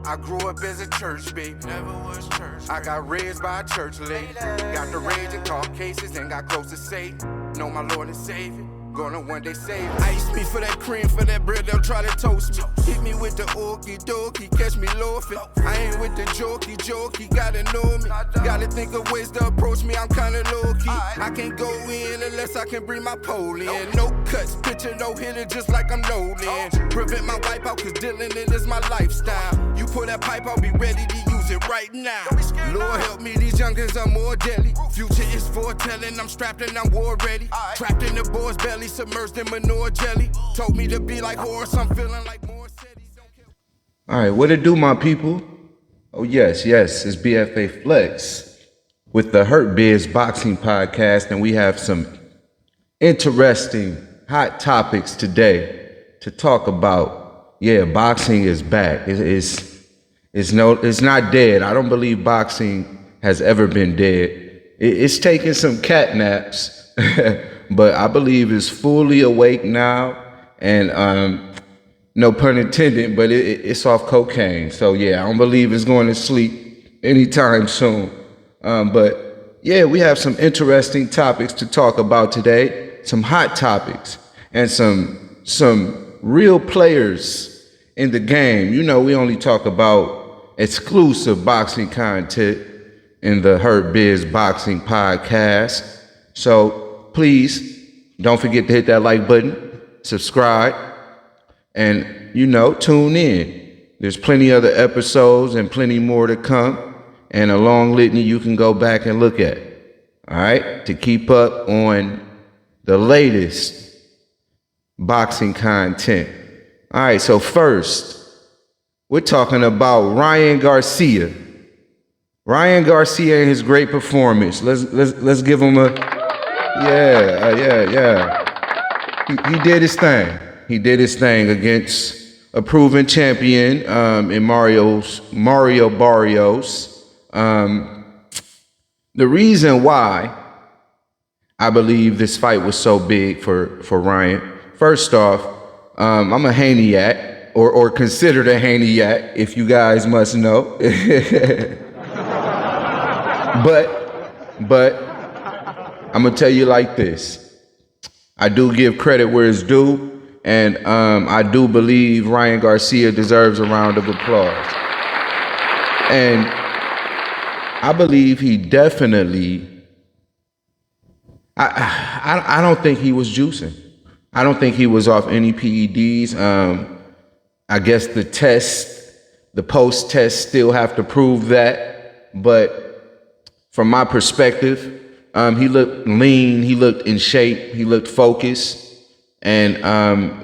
I grew up as a church baby, never was church. I got raised by a church lady. Got the rage and caught cases and got close to Satan. Know my Lord and Savior, gonna one day save me. Ice me for that cream, for that bread, they'll try to toast me. Hit me with the okie dokie, catch me loafing. I ain't with the jokey, gotta know me. Gotta think of ways to approach me, I'm kinda low key. I can't go in unless I can bring my pole in. No cuts, picture no hitter, just like I'm Nolan. Prevent my wipe out, cause dealing it is my lifestyle. You pull that pipe, I'll be ready to use it right now. Lord help me, these youngins are more deadly. Future is foretelling, I'm strapped and I'm war ready. Trapped in the boy's belly, submerged in manure jelly. Told me to be like horse, I'm feeling like more cities. All right, what it do, my people? Oh, yes, it's BFA Flex with the Hurt Biz Boxing Podcast, and we have some interesting hot topics today to talk about. Yeah, boxing is back. It's not dead. I don't believe boxing has ever been dead. It's taking some cat naps, but I believe it's fully awake now, and no pun intended, but it's off cocaine. So yeah, I don't believe it's going to sleep anytime soon. But yeah, we have some interesting topics to talk about today, some hot topics, and some real players in the game. You know, we only talk about exclusive boxing content in the Hurt Biz Boxing Podcast. So please don't forget to hit that like button, subscribe, and, tune in. There's plenty other episodes and plenty more to come, and a long litany you can go back and look at. All right? To keep up on the latest boxing content. All right, so first, we're talking about Ryan Garcia. Ryan Garcia and his great performance. Let's give him a yeah. He did his thing. He did his thing against a proven champion in Mario Barrios. The reason why I believe this fight was so big for Ryan, first off, I'm a Haniac, or considered a Haniac, if you guys must know. But I'm gonna tell you like this. I do give credit where it's due. And I do believe Ryan Garcia deserves a round of applause. And I believe he definitely, I don't think he was juicing. I don't think he was off any PEDs. I guess the post-test still have to prove that. But from my perspective, he looked lean, he looked in shape, he looked focused. And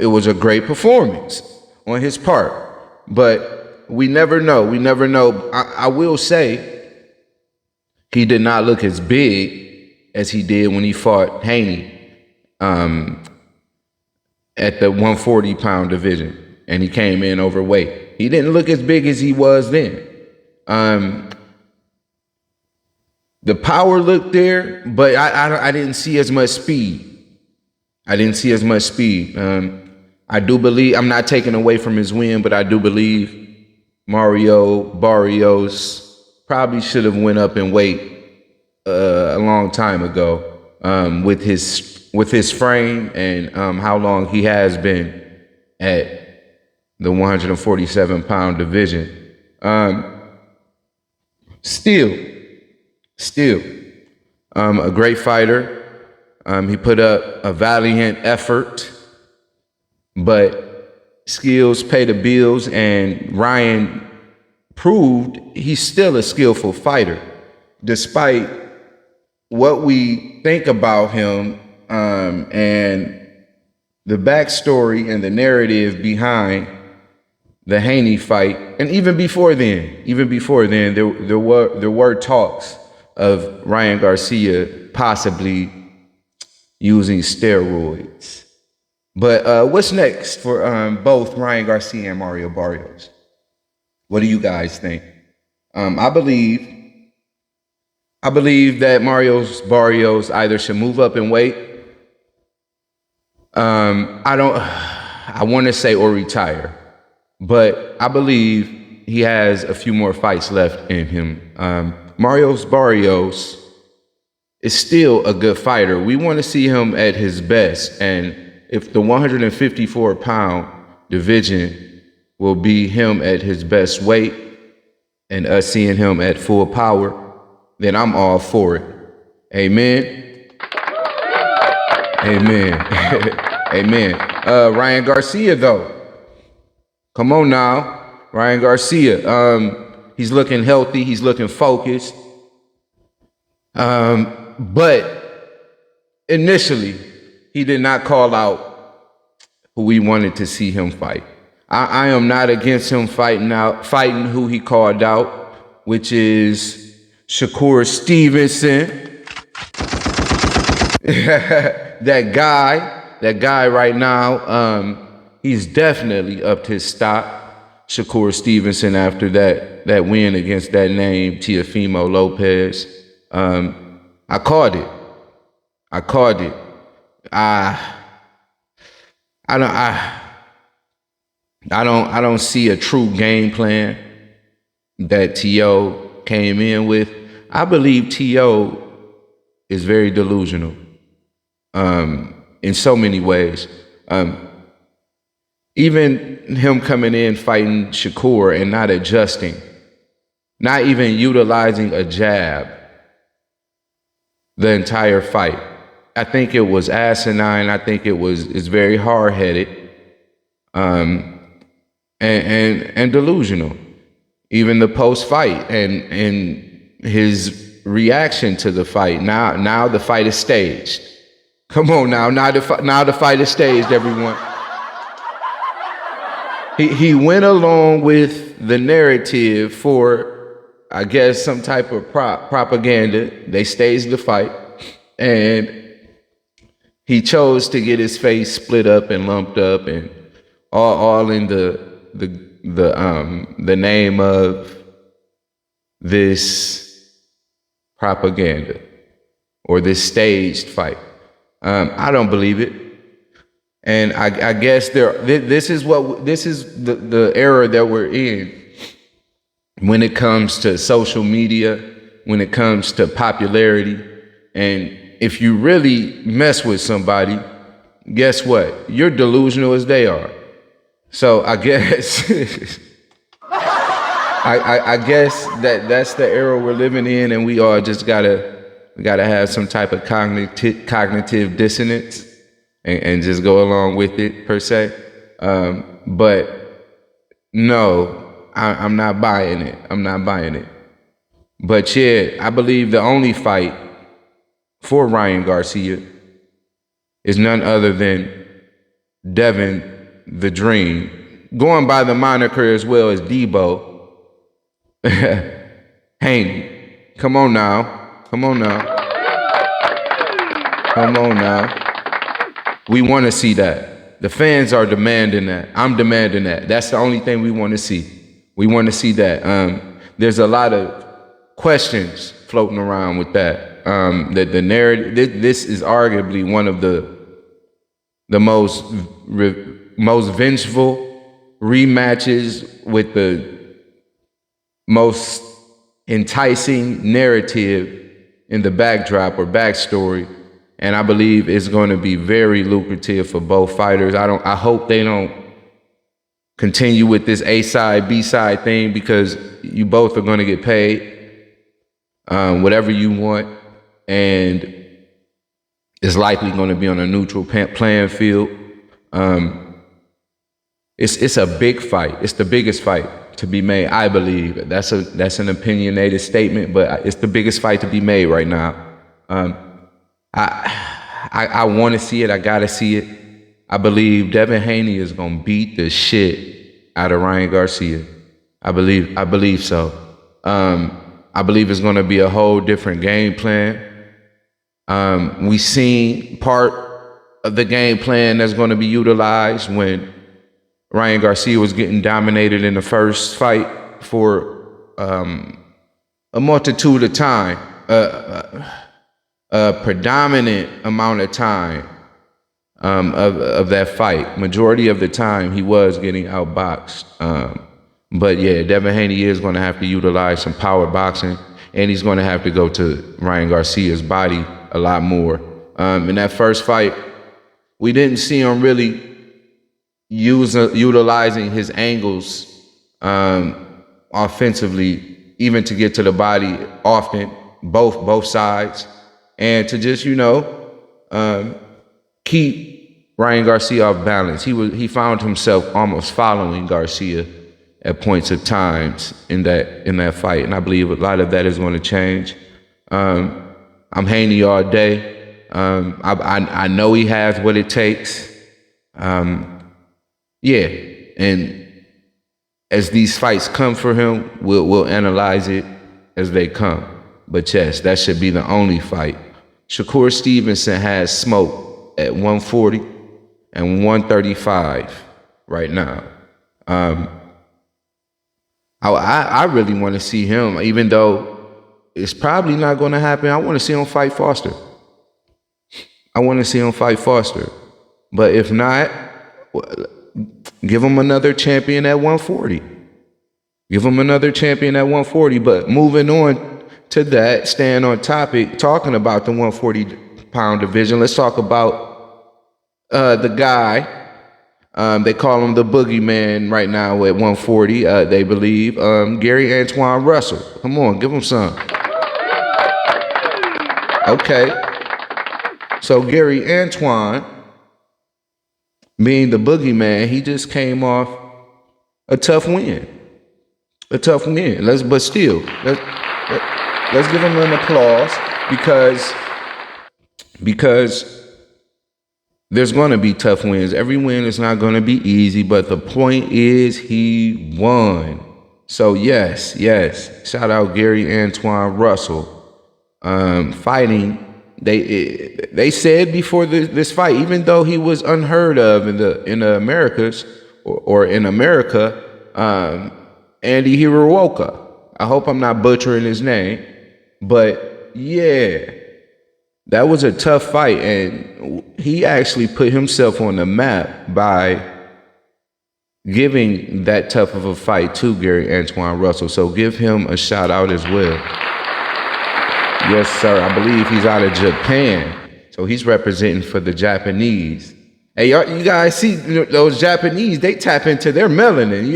it was a great performance on his part. But we never know. I will say he did not look as big as he did when he fought Haney at the 140-pound division. And he came in overweight. He didn't look as big as he was then. The power looked there, but I didn't see as much speed. I do believe, I'm not taking away from his win, but I do believe Mario Barrios probably should have went up in weight a long time ago with his frame and how long he has been at the 147-pound division. Still, a great fighter. He put up a valiant effort, but skills pay the bills, and Ryan proved he's still a skillful fighter, despite what we think about him and the backstory and the narrative behind the Haney fight. And even before then, there were talks of Ryan Garcia possibly using steroids. But what's next for both Ryan Garcia and Mario Barrios? What do you guys think? I believe that Mario Barrios either should move up in weight. I want to say or retire, but I believe he has a few more fights left in him. Marios Barrios is still a good fighter. We want to see him at his best. And if the 154-pound division will be him at his best weight and us seeing him at full power, then I'm all for it. Amen. Amen. Amen. Ryan Garcia, though. Come on now. Ryan Garcia. He's looking healthy. He's looking focused. But initially, he did not call out who we wanted to see him fight. I am not against him fighting who he called out, which is Shakur Stevenson. That guy right now, he's definitely upped his stock. Shakur Stevenson, after that win against that name, Teofimo Lopez. I called it. I don't see a true game plan that T.O. came in with. I believe T.O. is very delusional in so many ways. Even him coming in fighting Shakur and not adjusting, not even utilizing a jab the entire fight. I think it was asinine. I think it's very hard-headed and delusional. Even the post-fight and his reaction to the fight. Now the fight is staged. Come on now the fight is staged, everyone. He went along with the narrative for, I guess, some type of propaganda. They staged the fight, and he chose to get his face split up and lumped up, and all in the name of this propaganda or this staged fight. I don't believe it. And I guess this is the era that we're in when it comes to social media, when it comes to popularity. And if you really mess with somebody, guess what? You're delusional as they are. So I guess I guess that's the era we're living in, and we all just gotta have some type of cognitive dissonance. And just go along with it, per se. But no, I'm not buying it. I'm not buying it. But yeah, I believe the only fight for Ryan Garcia is none other than Devin the Dream, going by the moniker as well as Debo Haney. Come on now. We want to see that. The fans are demanding that. I'm demanding that. That's the only thing we want to see. We want to see that. There's a lot of questions floating around with that. That the narrative. This is arguably one of the most vengeful rematches with the most enticing narrative in the backdrop or backstory. And I believe it's going to be very lucrative for both fighters. I hope they don't continue with this A-side, B-side thing, because you both are going to get paid whatever you want. And it's likely going to be on a neutral playing field. It's a big fight. It's the biggest fight to be made, I believe. That's an opinionated statement, but it's the biggest fight to be made right now. I want to see it. I gotta see it. I believe Devin Haney is gonna beat the shit out of Ryan Garcia. I believe so. I believe it's gonna be a whole different game plan. We seen part of the game plan that's gonna be utilized when Ryan Garcia was getting dominated in the first fight for a multitude of time. A predominant amount of time of that fight. Majority of the time he was getting outboxed. But yeah, Devin Haney is going to have to utilize some power boxing, and he's going to have to go to Ryan Garcia's body a lot more. In that first fight, we didn't see him really utilizing his angles offensively, even to get to the body often, both sides, and to just keep Ryan Garcia off balance. He found himself almost following Garcia at points of times in that fight, and I believe a lot of that is going to change. I'm Haney all day. I know he has what it takes. Yeah, and as these fights come for him, we'll analyze it as they come. But yes, that should be the only fight. Shakur Stevenson has smoke at 140 and 135 right now. I really want to see him, even though it's probably not going to happen. I want to see him fight Foster. But if not, give him another champion at 140. But moving on to that, staying on topic, talking about the 140-pound division, let's talk about the guy. They call him the boogeyman right now at 140, they believe. Gary Antuanne Russell. Come on, give him some. Okay. So Gary Antuanne, being the boogeyman, he just came off a tough win. Let's give him an applause because there's going to be tough wins. Every win is not going to be easy, but the point is he won. So yes, shout out Gary Antuanne Russell fighting. They said before this fight, even though he was unheard of in the Americas or in America, Andy Hirowoka. I hope I'm not butchering his name, but yeah, that was a tough fight, and he actually put himself on the map by giving that tough of a fight to Gary Antuanne Russell. So give him a shout out as well. Yes, sir. I believe he's out of Japan. So he's representing for the Japanese. Hey, you guys see those Japanese, they tap into their melanin.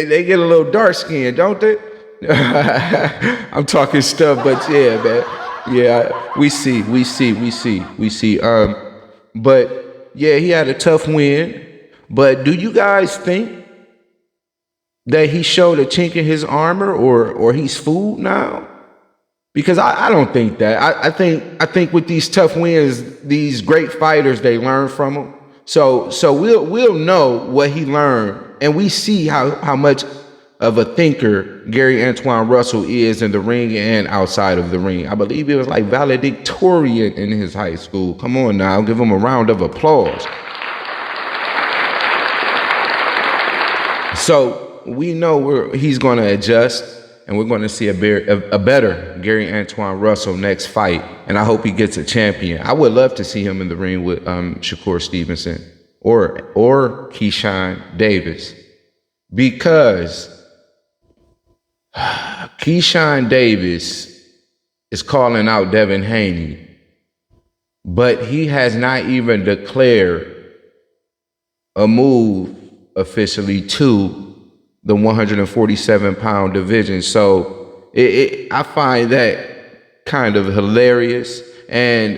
They get a little dark skin, don't they? I'm talking stuff, but yeah, man. Yeah, we see. But yeah, he had a tough win. But do you guys think that he showed a chink in his armor or he's fooled now? Because I don't think that. I think with these tough wins, these great fighters, they learn from them. So we'll know what he learned, and we see how much of a thinker Gary Antuanne Russell is in the ring and outside of the ring. I believe he was like valedictorian in his high school. Come on now, give him a round of applause. So we know he's going to adjust. And we're going to see a better Gary Antuanne Russell next fight. And I hope he gets a champion. I would love to see him in the ring with Shakur Stevenson or Keyshawn Davis. Because Keyshawn Davis is calling out Devin Haney. But he has not even declared a move officially to the 147-pound division. So I find that kind of hilarious. And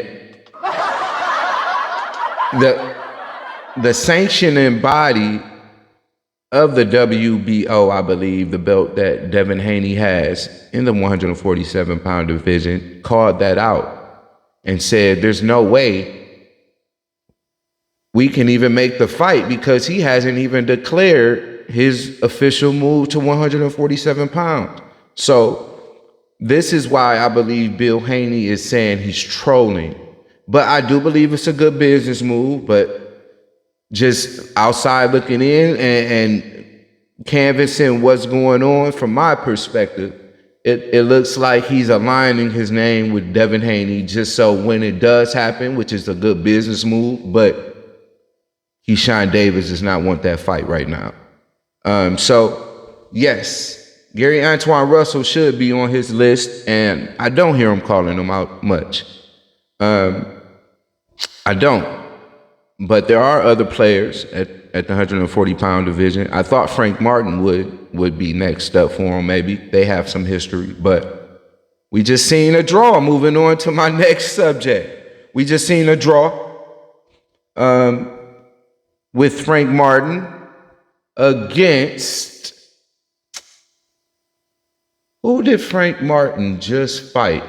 the sanctioning body of the WBO, I believe, the belt that Devin Haney has in the 147-pound division, called that out and said there's no way we can even make the fight because he hasn't even declared his official move to 147 pounds. So this is why I believe Bill Haney is saying he's trolling. But I do believe it's a good business move, but just outside looking in and canvassing what's going on from my perspective, it looks like he's aligning his name with Devin Haney just so when it does happen, which is a good business move, but Keyshawn Davis does not want that fight right now. So yes, Gary Antuanne Russell should be on his list, and I don't hear him calling him out much. I don't. But there are other players at the 140-pound division. I thought Frank Martin would be next up for him, maybe. They have some history. But we just seen a draw. Moving on to my next subject. We just seen a draw with Frank Martin against... Who did Frank Martin just fight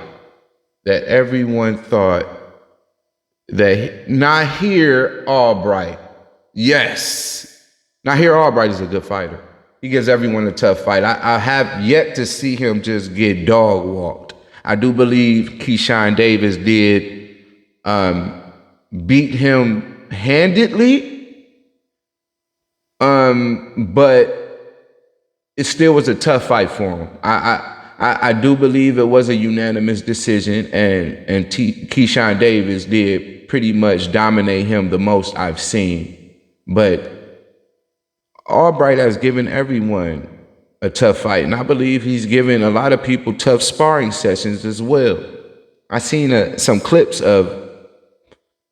that everyone thought that Nahir Albright? Yes. Nahir Albright is a good fighter. He gives everyone a tough fight. I have yet to see him just get dog walked. I do believe Keyshawn Davis did beat him handedly, but it still was a tough fight for him. I do believe it was a unanimous decision, and Keyshawn Davis did pretty much dominate him the most I've seen. But Albright has given everyone a tough fight, and I believe he's given a lot of people tough sparring sessions as well. I seen some clips of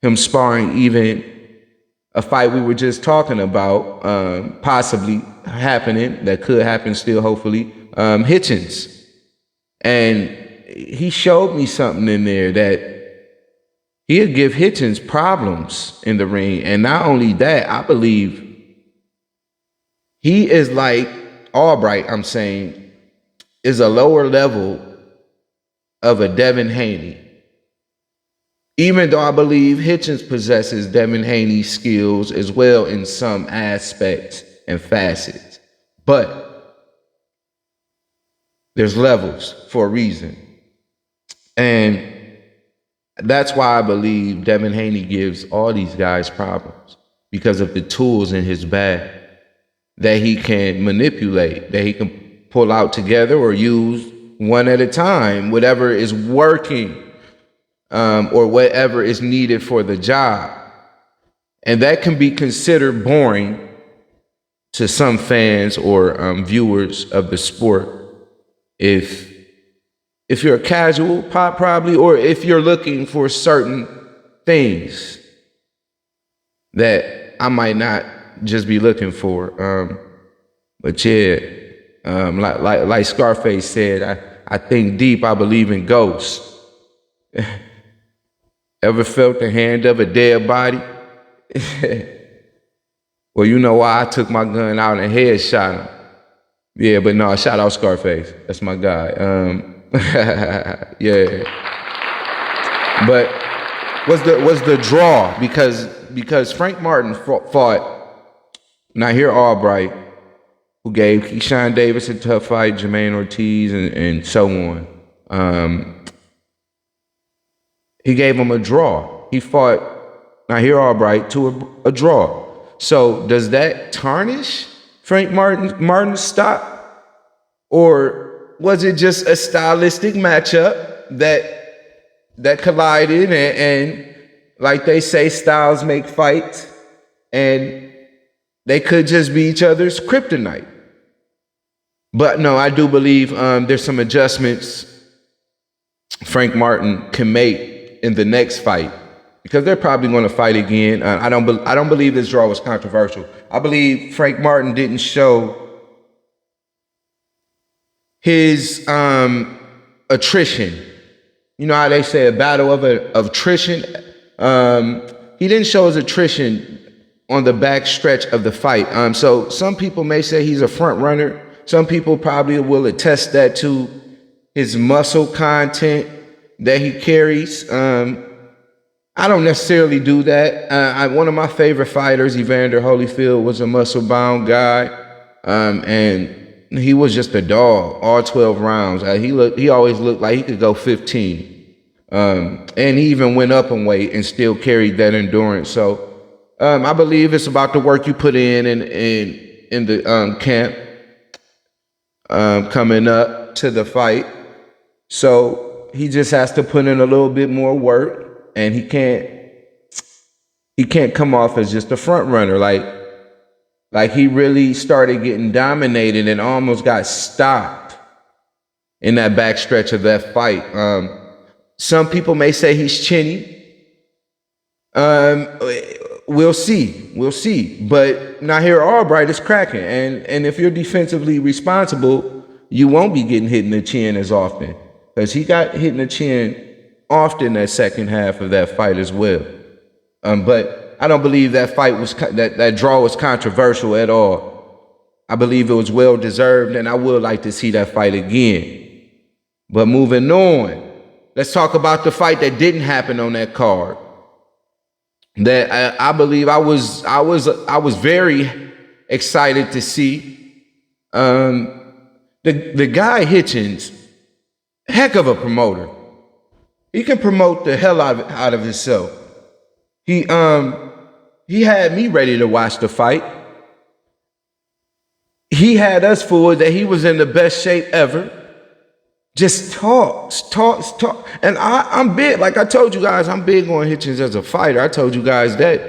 him sparring even a fight we were just talking about, possibly happening, that could happen still, hopefully, Hitchins. And he showed me something in there that he'll give Hitchins problems in the ring. And not only that, I believe he is like Albright, I'm saying, is a lower level of a Devin Haney. Even though I believe Hitchins possesses Devin Haney's skills as well in some aspects and facets. But there's levels for a reason. And that's why I believe Devin Haney gives all these guys problems, because of the tools in his bag that he can manipulate, that he can pull out together or use one at a time, whatever is working. Or whatever is needed for the job. And that can be considered boring to some fans or viewers of the sport if you're a casual probably, or if you're looking for certain things that I might not just be looking for. But yeah, like Scarface said, I think deep, I believe in ghosts. Ever felt the hand of a dead body? Well, you know why I took my gun out and headshot him. Yeah, but no, shout out Scarface. That's my guy. Yeah. But was the draw, because Frank Martin fought Nahir Albright, who gave Keyshawn Davis a tough fight, Jermaine Ortiz, and so on. He gave him a draw. He fought Nahir Albright to a draw. So does that tarnish Frank Martin's stock? Or was it just a stylistic matchup that collided and like they say, styles make fights, and they could just be each other's kryptonite? But no, I do believe there's some adjustments Frank Martin can make in the next fight, because they're probably going to fight again. I don't believe this draw was controversial. I believe Frank Martin didn't show his attrition. You know how they say a battle of attrition? He didn't show his attrition on the back stretch of the fight. So some people may say he's a front runner. Some people probably will attest that to his muscle content that he carries. I don't necessarily do that. One of my favorite fighters, Evander Holyfield, was a muscle-bound guy, and he was just a dog all 12 rounds. He always looked like he could go 15, and he even went up in weight and still carried that endurance. So I believe it's about the work you put in the camp coming up to the fight. So he just has to put in a little bit more work, and he can't come off as just a front runner like Like he really started getting dominated and almost got stopped in that backstretch of that fight. Some people may say he's chinny. We'll see. But Nahir Albright is cracking, and if you're defensively responsible, you won't be getting hit in the chin as often, because he got hit in the chin often that second half of that fight as well. But I don't believe that fight was that draw was controversial at all. I believe it was well deserved, and I would like to see that fight again. But moving on, let's talk about the fight that didn't happen on that card. That I believe I was very excited to see. The guy Hitchins, heck of a promoter. He can promote the hell out of himself. He had me ready to watch the fight. He had us fooled that he was in the best shape ever. Just talks. And I'm big, like I told you guys, I'm big on Hitchins as a fighter. I told you guys that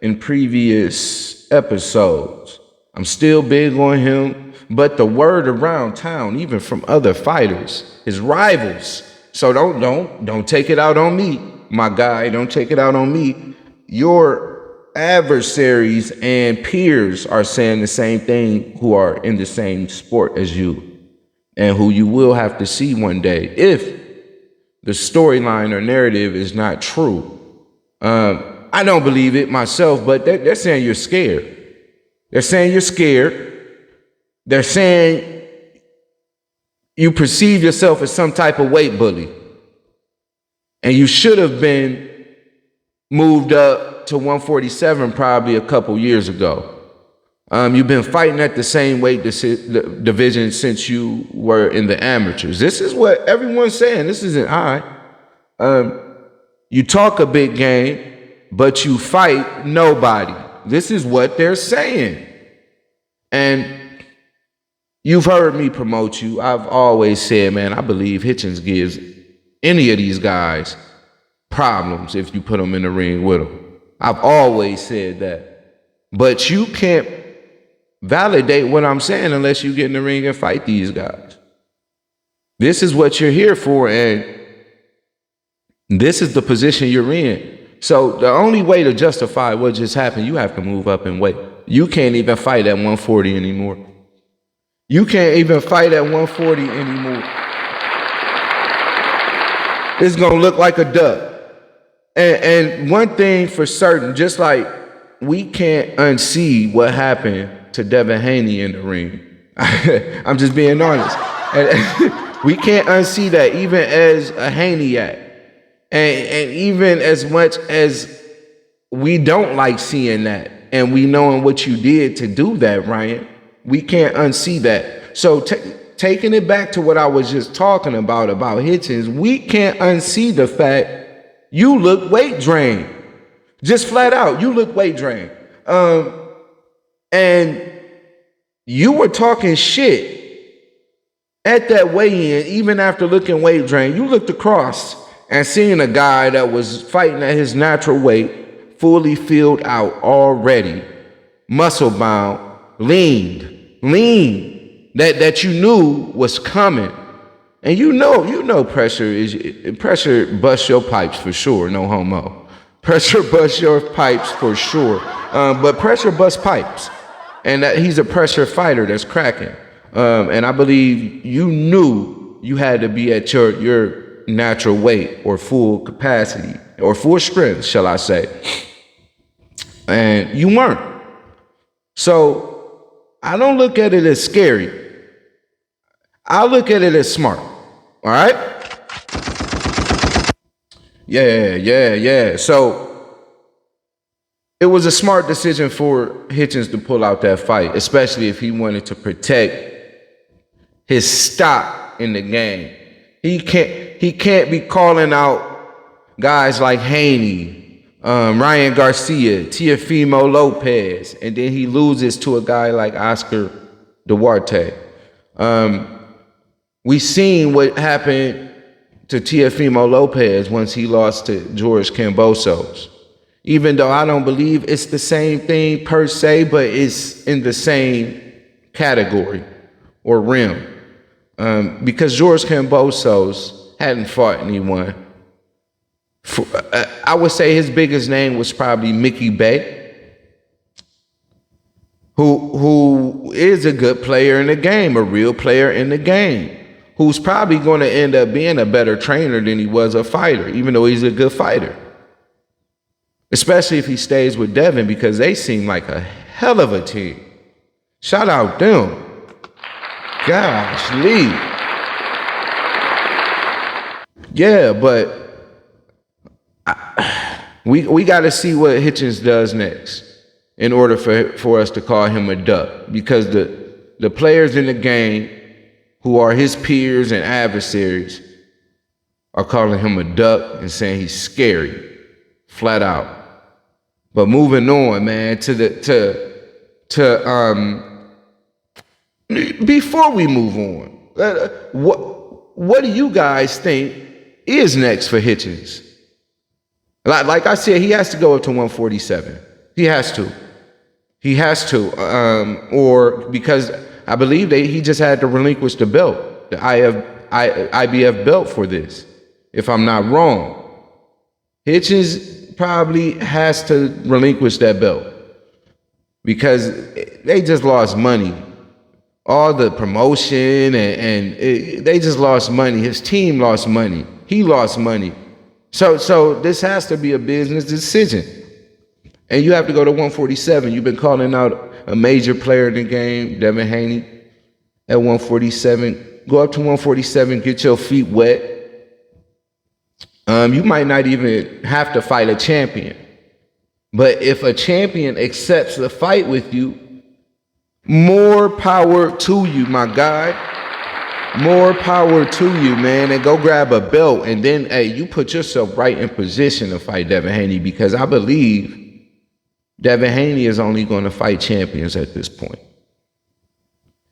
in previous episodes. I'm still big on him, but the word around town, even from other fighters, his rivals. So don't take it out on me, my guy. Don't take it out on me. Your adversaries and peers are saying the same thing who are in the same sport as you, and who you will have to see one day if the storyline or narrative is not true. I don't believe it myself, but they're saying you're scared. They're saying you're scared. They're saying you perceive yourself as some type of weight bully, and you should have been moved up to 147 probably a couple years ago. You've been fighting at the same weight division since you were in the amateurs. This is what everyone's saying. This isn't you talk a big game, but you fight nobody. This is what they're saying. And you've heard me promote you. I've always said, man, I believe Hitchins gives any of these guys problems if you put them in the ring with them. I've always said that. But you can't validate what I'm saying unless you get in the ring and fight these guys. This is what you're here for, and this is the position you're in. So the only way to justify what just happened, you have to move up in weight. You can't even fight at 140 anymore. You can't even fight at 140 anymore. It's going to look like a duck. And one thing for certain, just like we can't unsee what happened to Devin Haney in the ring. I'm just being honest. And we can't unsee that, even as a Haney-act. And even as much as we don't like seeing that, and we knowing what you did to do that, Ryan, we can't unsee that. So taking it back to what I was just talking about Hitchins, we can't unsee the fact you look weight drained. Just flat out, you look weight drained. And you were talking shit at that weigh-in, even after looking weight drained. You looked across and seeing a guy that was fighting at his natural weight, fully filled out already, muscle bound, lean, that you knew was coming. And you know pressure busts your pipes for sure, no homo. Pressure busts your pipes for sure. But pressure busts pipes. And that he's a pressure fighter that's cracking. And I believe you knew you had to be at your natural weight or full capacity or full strength, shall I say. And you weren't. So I don't look at it as scary. I look at it as smart. All right? Yeah. So it was a smart decision for Hitchins to pull out that fight, especially if he wanted to protect his stock in the game. He can't be calling out guys like Haney, Ryan Garcia, Teofimo Lopez, and then he loses to a guy like Oscar Duarte. We seen what happened to Teofimo Lopez once he lost to George Kambosos. even though I don't believe it's the same thing per se, but it's in the same category or realm. Because George Kambosos hadn't fought anyone. I would say his biggest name was probably Mickey Bey, who is a good player in the game, a real player in the game, who's probably going to end up being a better trainer than he was a fighter, even though he's a good fighter. Especially if he stays with Devin, because they seem like a hell of a team. Shout out them. Gosh, Lee. Yeah, but we got to see what Hitchins does next in order for us to call him a duck, because the players in the game who are his peers and adversaries are calling him a duck and saying he's scary, flat out. But moving on, man, before we move on, what do you guys think is next for Hitchins? Like I said, he has to go up to 147. He has to. Or because I believe he just had to relinquish the belt, the IBF belt for this, if I'm not wrong. Hitchins probably has to relinquish that belt because they just lost money. All the promotion and they just lost money. His team lost money. He lost money. So this has to be a business decision. And you have to go to 147. You've been calling out a major player in the game, Devin Haney, at 147. Go up to 147, get your feet wet. You might not even have to fight a champion. But if a champion accepts the fight with you, more power to you, my guy. More power to you, man. And go grab a belt. And then, hey, you put yourself right in position to fight Devin Haney, because I believe Devin Haney is only going to fight champions at this point.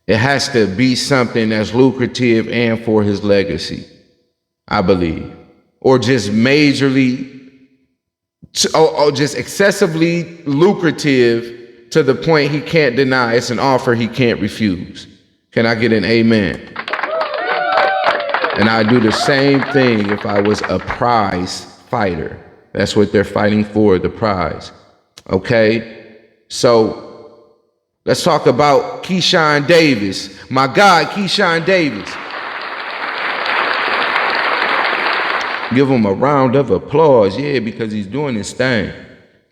It has to be something that's lucrative and for his legacy, I believe. Or just majorly, or just excessively lucrative to the point he can't deny. It's an offer he can't refuse. Can I get an amen? And I do the same thing if I was a prize fighter. That's what they're fighting for, the prize. Okay? So let's talk about Keyshawn Davis. My guy, Keyshawn Davis. Give him a round of applause, yeah, because he's doing his thing.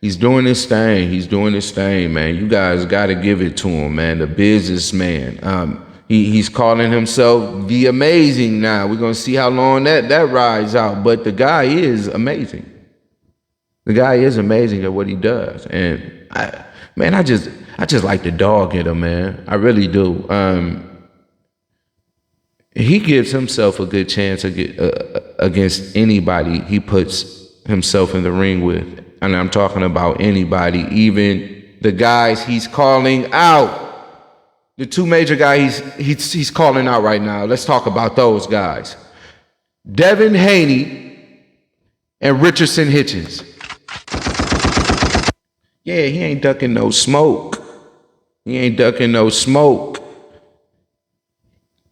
He's doing his thing, man. You guys got to give it to him, man. The businessman. He's calling himself the Amazing now. We're going to see how long that rides out. But the guy is amazing. The guy is amazing at what he does. And, I just like the dog in him, man. I really do. He gives himself a good chance against anybody he puts himself in the ring with. And I'm talking about anybody, even the guys he's calling out. The two major guys he's calling out right now. Let's talk about those guys. Devin Haney and Richardson Hitchins. Yeah, he ain't ducking no smoke.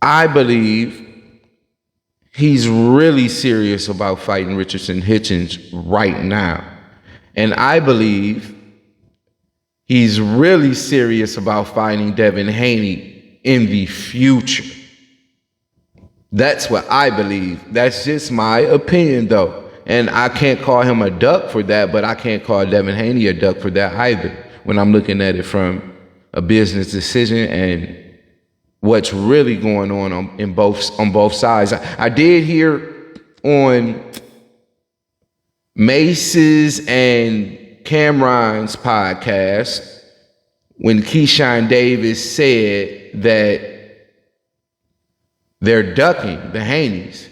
I believe he's really serious about fighting Richardson Hitchins right now. And I believe he's really serious about fighting Devin Haney in the future. That's what I believe. That's just my opinion, though. And I can't call him a duck for that, but I can't call Devin Haney a duck for that either, when I'm looking at it from a business decision and what's really going on both sides. I did hear on Mace's and Cameron's podcast when Keyshawn Davis said that they're ducking the Haneys.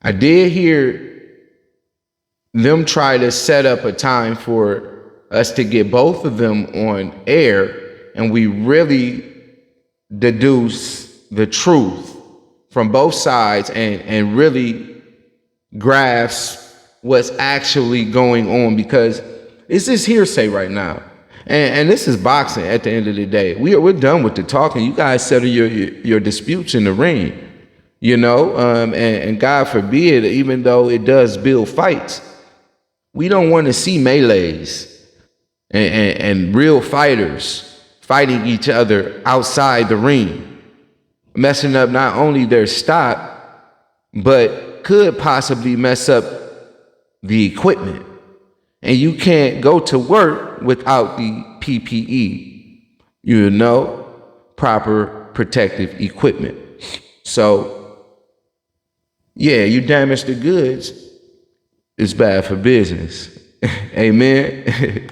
I did hear them try to set up a time for us to get both of them on air, and we really deduce the truth from both sides and really grasp what's actually going on, because it's just hearsay right now. And this is boxing at the end of the day. We're done with the talking. You guys settle your disputes in the ring, and God forbid, even though it does build fights, we don't want to see melees and real fighters fighting each other outside the ring, messing up not only their stock, but could possibly mess up the equipment. And you can't go to work without the PPE, proper protective equipment. So, yeah, you damage the goods, it's bad for business. Amen.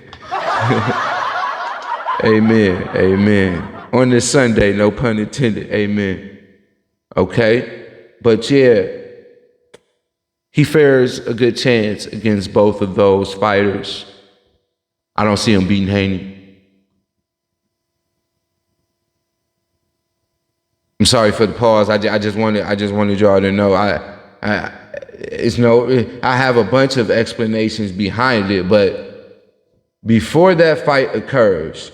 Amen. On this Sunday, no pun intended. Amen. Okay? But yeah, he fares a good chance against both of those fighters. I don't see him beating Haney. I'm sorry for the pause. I just wanted y'all to know. I have a bunch of explanations behind it, but before that fight occurs,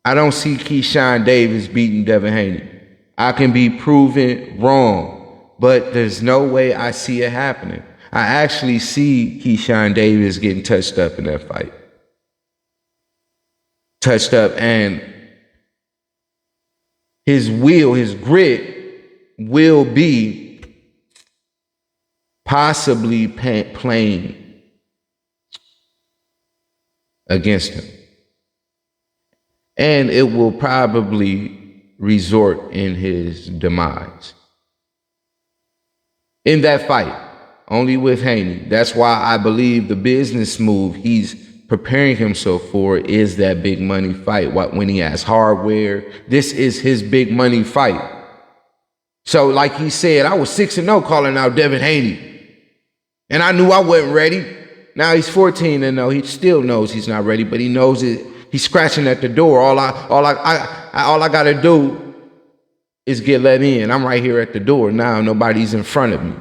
I don't see Keyshawn Davis beating Devin Haney. I can be proven wrong, but there's no way I see it happening. I actually see Keyshawn Davis getting touched up in that fight. Touched up, and his grit will be possibly playing against him. And it will probably resort in his demise. In that fight, only with Haney. That's why I believe the business move he's preparing himself for is that big money fight. When he has hardware, this is his big money fight. So like he said, I was 6-0 calling out Devin Haney. And I knew I wasn't ready. Now he's 14-0. He still knows he's not ready, but he knows it. He's scratching at the door. All I gotta do is get let in. I'm right here at the door now. Nobody's in front of me.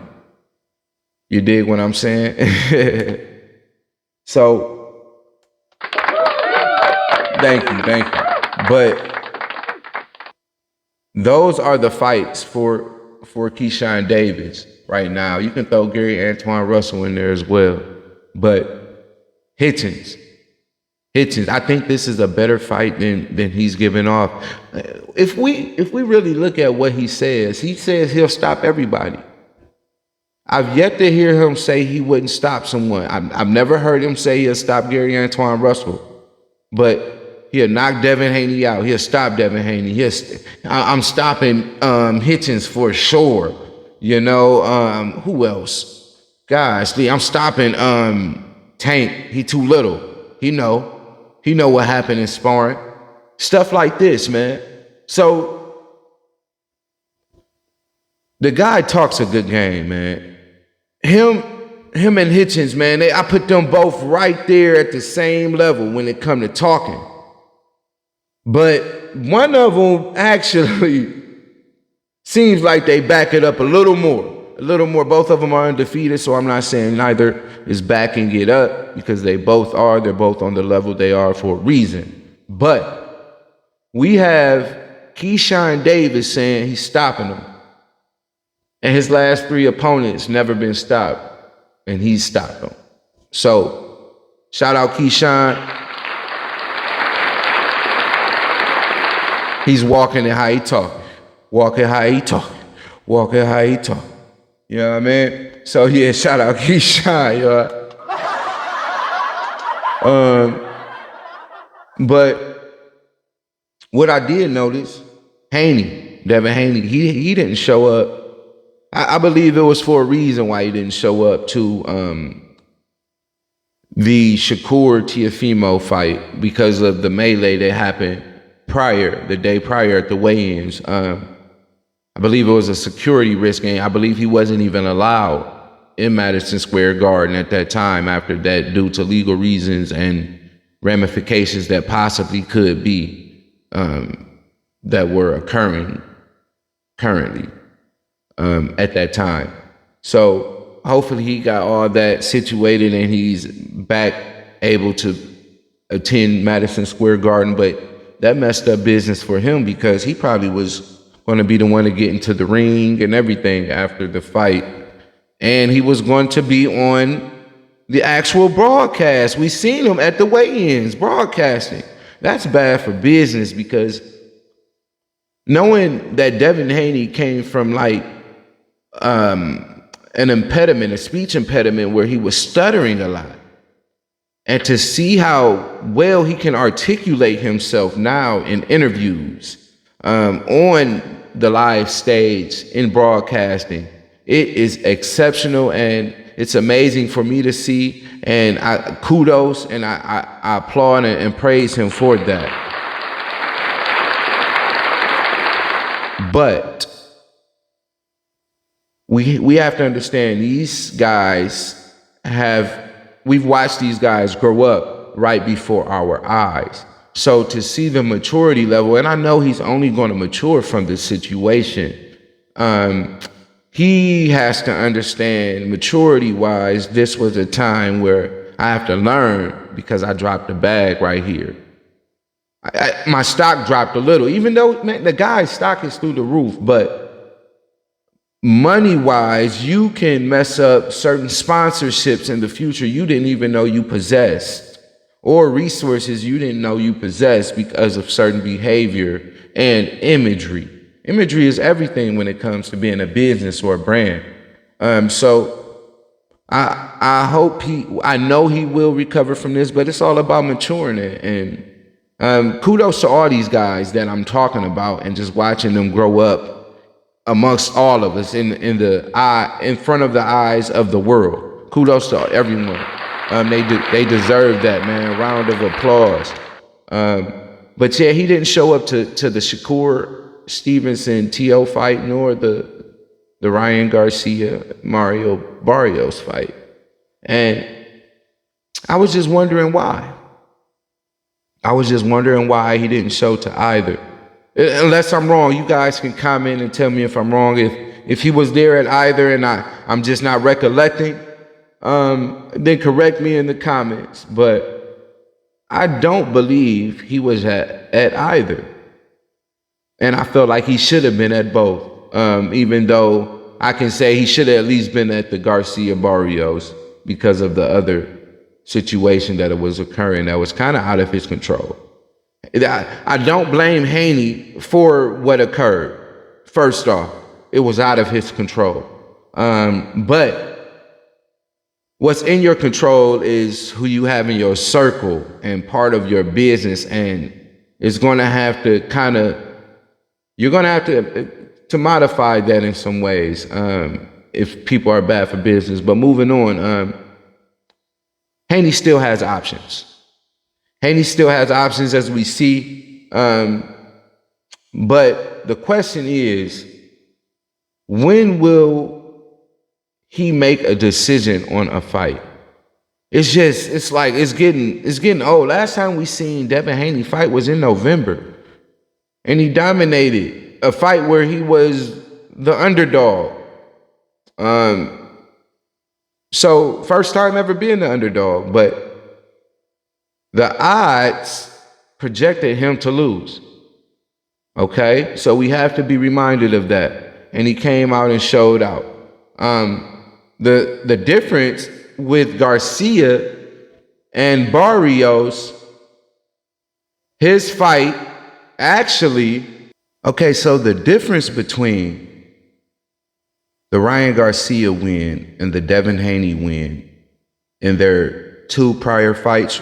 You dig what I'm saying? So, thank you. But those are the fights for Keyshawn Davis right now. You can throw Antuanne Russell in there as well. But Hitchins, I think this is a better fight than he's giving off. If we really look at what he says he'll stop everybody. I've yet to hear him say he wouldn't stop someone. I've never heard him say he'll stop Antuanne Russell, but he'll knock Devin Haney out. He'll stop Devin Haney. I'm stopping Hitchins for sure. Who else? Guys, I'm stopping Tank. He too little. He know what happened in sparring. Stuff like this, man. So the guy talks a good game, man. Him and Hitchins, man, I put them both right there at the same level when it come to talking. But one of them actually seems like they back it up a little more. Both of them are undefeated, so I'm not saying neither is backing it up, because they're both on the level they are for a reason. But we have Keyshawn Davis saying he's stopping them. And his last 3 opponents never been stopped, and he's stopped them. So, shout out Keyshawn. He's walking it how he talking. Walking how he talking. You know what I mean? So yeah, shout out Keyshawn, but what I did notice, Devin Haney, he didn't show up. I believe it was for a reason why he didn't show up to the Shakur Tiafimo fight, because of the melee that happened the day prior at the weigh-ins. I believe it was a security risk, and I believe he wasn't even allowed in Madison Square Garden at that time after that, due to legal reasons and ramifications that possibly could be that were occurring currently at that time. So hopefully he got all that situated and he's back able to attend Madison Square Garden. But that messed up business for him because he probably was going to be the one to get into the ring and everything after the fight. And he was going to be on the actual broadcast. We seen him at the weigh-ins broadcasting. That's bad for business because knowing that Devin Haney came from like an impediment, a speech impediment where he was stuttering a lot, and to see how well he can articulate himself now in interviews, on the live stage, in broadcasting, it is exceptional and it's amazing for me to see. And kudos and I applaud and praise him for that. But we have to understand these guys we've watched these guys grow up right before our eyes. So to see the maturity level, and I know he's only going to mature from this situation, he has to understand maturity wise, this was a time where I have to learn because I dropped the bag right here. My stock dropped a little, even though, man, the guy's stock is through the roof, but money-wise, you can mess up certain sponsorships in the future you didn't even know you possessed, or resources you didn't know you possessed because of certain behavior and imagery. Imagery is everything when it comes to being a business or a brand. So I hope I know he will recover from this, but it's all about maturing it. And kudos to all these guys that I'm talking about and just watching them grow up amongst all of us in front of the eyes of the world. Kudos to everyone. They deserve that, man. Round of applause. But yeah, he didn't show up to the Shakur Stevenson T.O. fight, nor the Ryan Garcia Mario Barrios fight. And I was just wondering why. I was just wondering why he didn't show to either. Unless I'm wrong, you guys can comment and tell me if I'm wrong. If he was there at either and I'm just not recollecting, then correct me in the comments. But I don't believe he was at either. And I felt like he should have been at both, even though I can say he should have at least been at the Garcia Barrios because of the other situation that was occurring that was kind of out of his control. I don't blame Haney for what occurred. First off, it was out of his control. But what's in your control is who you have in your circle and part of your business, and it's going to have to you're going to have to modify that in some ways if people are bad for business. But moving on, Haney still has options. Haney still has options, as we see. But the question is, when will he make a decision on a fight? It's getting old. Last time we seen Devin Haney fight was in November. And he dominated a fight where he was the underdog. So first time ever being the underdog, but the odds projected him to lose. Okay, so we have to be reminded of that. And he came out and showed out. The difference with Garcia and Barrios, his fight actually, okay, so the difference between the Ryan Garcia win and the Devin Haney win in their two prior fights,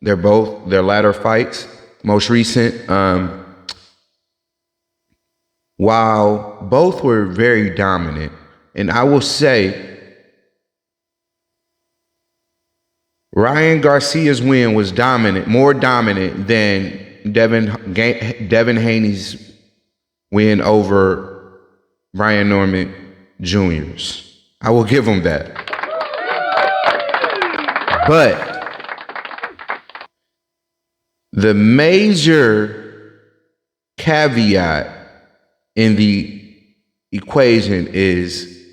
their latter fights, most recent, while both were very dominant, and I will say Ryan Garcia's win was more dominant than Devin Haney's win over Brian Norman Jr.'s. I will give him that. But the major caveat in the equation is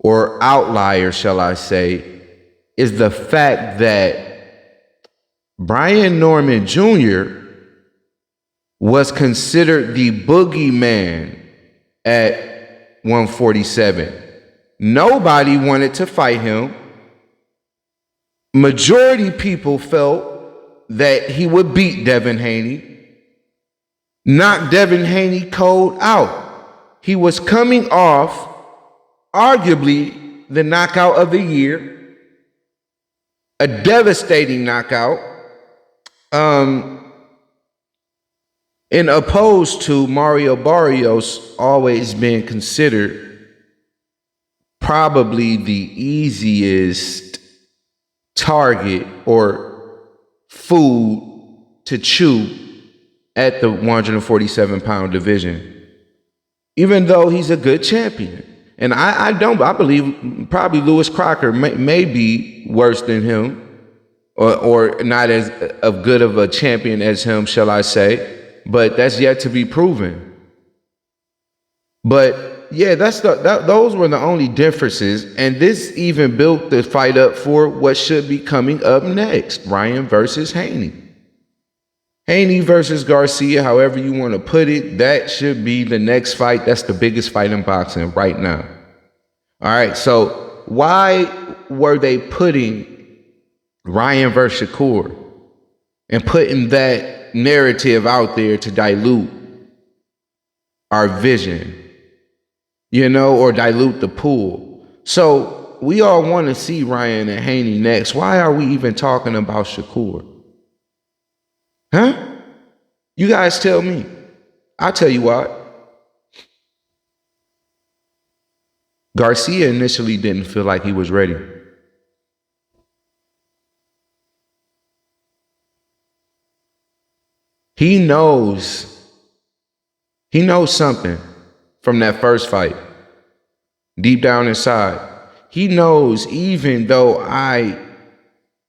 or outlier, shall I say, is the fact that Brian Norman Jr. was considered the boogeyman at 147. Nobody wanted to fight him. Majority people felt that he would beat Devin Haney, knock Devin Haney cold out. He was coming off arguably the knockout of the year, a devastating knockout, in opposed to Mario Barrios always being considered probably the easiest target or food to chew at the 147-pound division, even though he's a good champion. And I believe probably Lewis Crocker may be worse than him, or not as of good of a champion as him, shall I say, but that's yet to be proven. But yeah, those were the only differences, and this even built the fight up for what should be coming up next: Ryan versus Haney. Haney versus Garcia, however you want to put it, that should be the next fight. That's the biggest fight in boxing right now. All right, so why were they putting Ryan versus Shakur and putting that narrative out there to dilute our vision? Or dilute the pool. So we all want to see Ryan and Haney next. Why are we even talking about Shakur? Huh? You guys tell me. I'll tell you why. Garcia initially didn't feel like he was ready. He knows something from that first fight. Deep down inside, he knows, even though I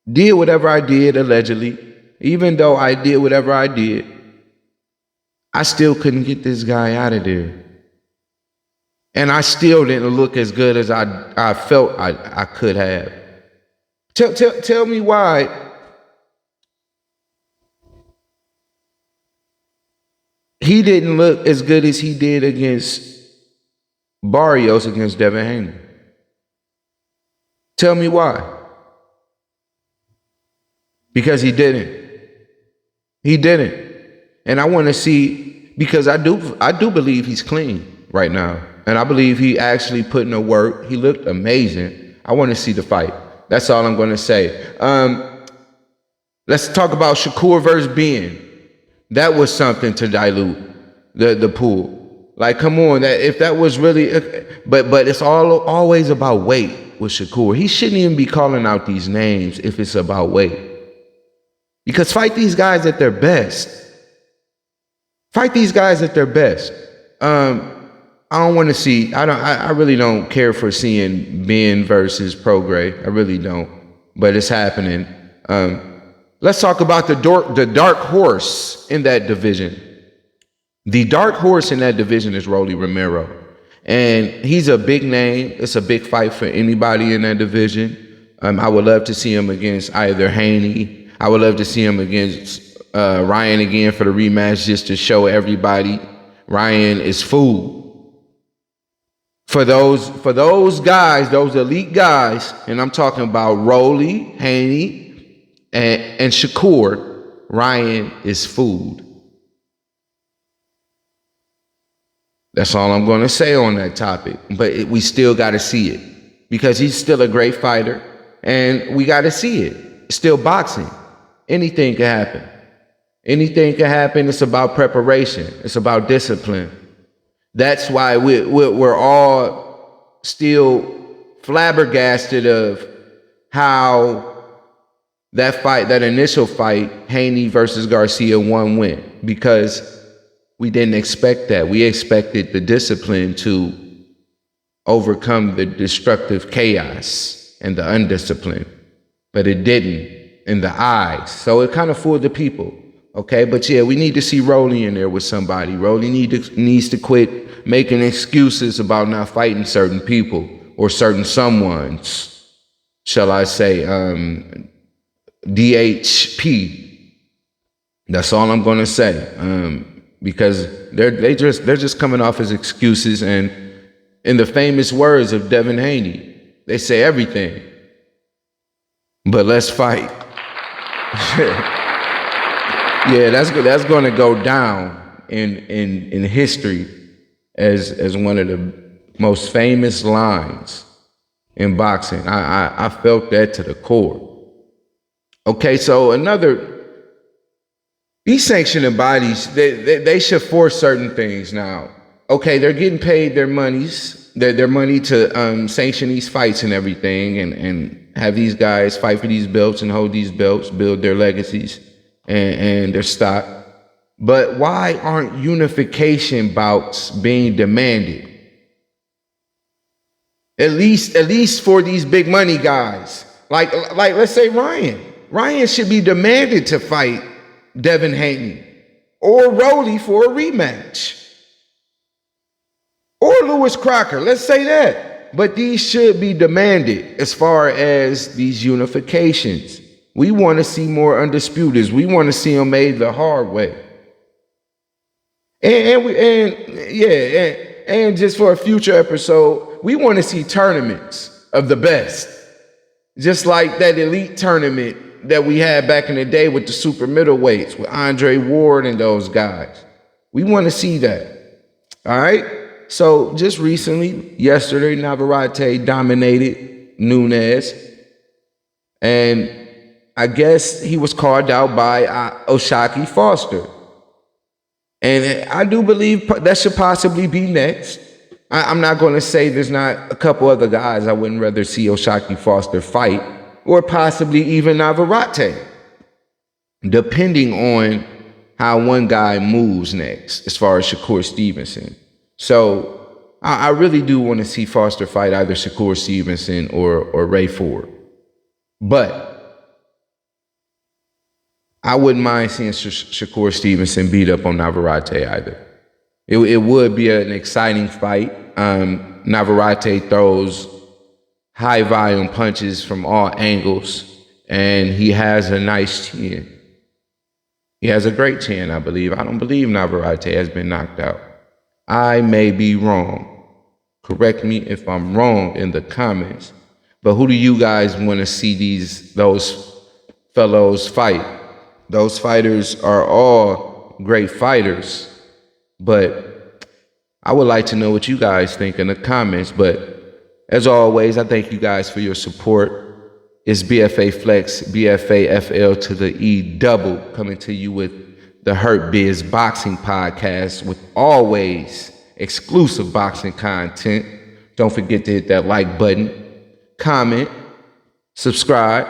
did whatever I did, allegedly, even though I did whatever I did, I still couldn't get this guy out of there. And I still didn't look as good as I felt I could have. Tell me why he didn't look as good as he did against Barrios against Devin Haney. Tell me why. Because he didn't. He didn't. And I want to see, because I do believe he's clean right now. And I believe he actually put in the work. He looked amazing. I want to see the fight. That's all I'm going to say. Let's talk about Shakur versus Ben. That was something to dilute the pool. Like, come on, if that was really, but it's always about weight with Shakur. He shouldn't even be calling out these names if it's about weight. Because fight these guys at their best. Fight these guys at their best. I don't want to see. I really don't care for seeing Ben versus Prograis. I really don't. But it's happening. Let's talk about the dark horse in that division. The dark horse in that division is Rolly Romero. And he's a big name. It's a big fight for anybody in that division. I would love to see him against either Haney. I would love to see him against Ryan again for the rematch, just to show everybody Ryan is food. For those guys, those elite guys, and I'm talking about Rolly, Haney, and Shakur, Ryan is food. That's all I'm going to say on that topic. But we still got to see it, because he's still a great fighter, and we got to see it. It's still boxing. Anything can happen. Anything can happen. It's about preparation. It's about discipline. That's why we're all still flabbergasted of how that initial fight, Haney versus Garcia, went, because we didn't expect that. We expected the discipline to overcome the destructive chaos and the undiscipline, but it didn't in the eyes. So it kind of fooled the people. Okay, but yeah, we need to see Rolly in there with somebody. Rolly needs to quit making excuses about not fighting certain people. or certain someones, shall I say, DHP. That's all I'm going to say, because they're just coming off as excuses. And in the famous words of Devin Haney, they say everything, but let's fight. Yeah, that's going to go down in history as one of the most famous lines in boxing. I felt that to the core. Okay, so these sanctioning bodies, they should force certain things now. Okay, they're getting paid their money to sanction these fights and everything, and have these guys fight for these belts and hold these belts, build their legacies and their stock. But why aren't unification bouts being demanded? At least for these big money guys. Like let's say Ryan. Ryan should be demanded to fight Devin Haney or Rolly for a rematch. Or Lewis Crocker, let's say that. But these should be demanded as far as these unifications. We want to see more undisputeds. We want to see them made the hard way. And just for a future episode, we want to see tournaments of the best. Just like that elite tournament that we had back in the day with the super middleweights, with Andre Ward and those guys. We want to see that. All right? So just recently, yesterday, Navarrete dominated Nunes. And I guess he was called out by O'Shaquie Foster. And I do believe that should possibly be next. I'm not going to say there's not a couple other guys I wouldn't rather see O'Shaquie Foster fight, or possibly even Navarrete, depending on how one guy moves next, as far as Shakur Stevenson. So I really do want to see Foster fight either Shakur Stevenson or Ray Ford. But I wouldn't mind seeing Shakur Stevenson beat up on Navarrete either. It would be an exciting fight. Navarrete throws high volume punches from all angles, and he has a nice chin. He has a great chin, I believe. I don't believe Navarrete has been knocked out. I may be wrong. Correct me if I'm wrong in the comments. But who do you guys want to see those fellows fight? Those fighters are all great fighters, but I would like to know what you guys think in the comments. But as always, I thank you guys for your support. It's BFA Flex, BFA FL to the E double, coming to you with the Hurt Biz Boxing Podcast with always exclusive boxing content. Don't forget to hit that like button, comment, subscribe,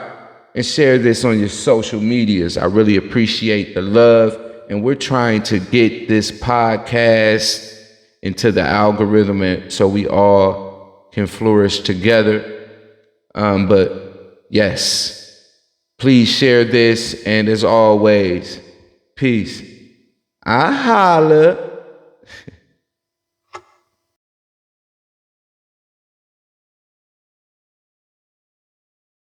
and share this on your social medias. I really appreciate the love, and we're trying to get this podcast into the algorithm and so we all can flourish together. But yes, please share this, and as always, peace. I holla.